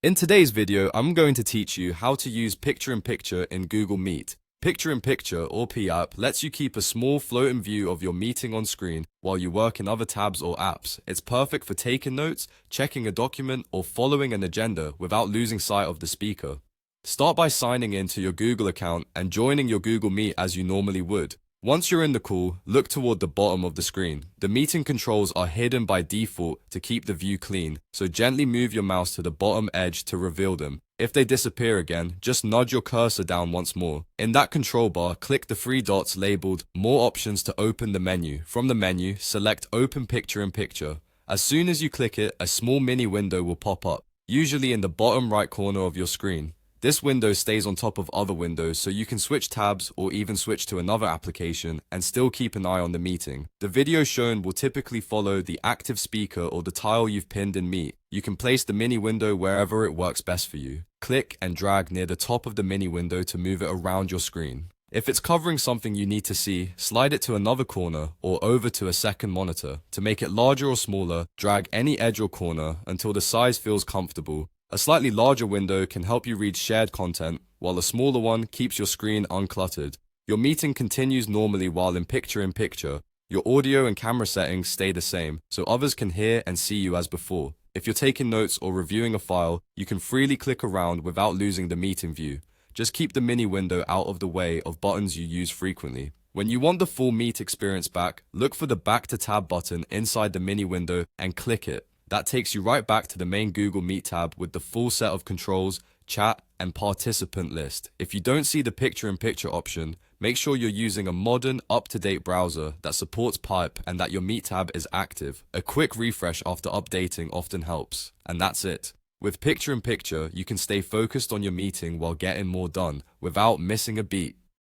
In today's video, I'm going to teach you how to use Picture-in-Picture in Google Meet. Picture-in-Picture, or PApp, lets you keep a small floating view of your meeting on screen while you work in other tabs or apps. It's perfect for taking notes, checking a document, or following an agenda without losing sight of the speaker. Start by signing in to your Google account and joining your Google Meet as you normally would. Once you're in the call, look toward the bottom of the screen. The meeting controls are hidden by default to keep the view clean, so gently move your mouse to the bottom edge to reveal them. If they disappear again, just nudge your cursor down once more. In that control bar, click the three dots labeled More Options to open the menu. From the menu, select Open Picture-in-Picture. As soon as you click it, a small mini window will pop up, usually in the bottom right corner of your screen. This window stays on top of other windows, so you can switch tabs or even switch to another application and still keep an eye on the meeting. The video shown will typically follow the active speaker or the tile you've pinned in Meet. You can place the mini window wherever it works best for you. Click and drag near the top of the mini window to move it around your screen. If it's covering something you need to see, slide it to another corner or over to a second monitor. To make it larger or smaller, drag any edge or corner until the size feels comfortable. A slightly larger window can help you read shared content, while a smaller one keeps your screen uncluttered. Your meeting continues normally while in Picture-in-Picture. Your audio and camera settings stay the same, so others can hear and see you as before. If you're taking notes or reviewing a file, you can freely click around without losing the meeting view. Just keep the mini window out of the way of buttons you use frequently. When you want the full Meet experience back, look for the Back to Tab button inside the mini window and click it. That takes you right back to the main Google Meet tab with the full set of controls, chat, and participant list. If you don't see the Picture-in-Picture option, make sure you're using a modern, up-to-date browser that supports Pipe and that your Meet tab is active. A quick refresh after updating often helps. And that's it. With Picture-in-Picture, you can stay focused on your meeting while getting more done without missing a beat.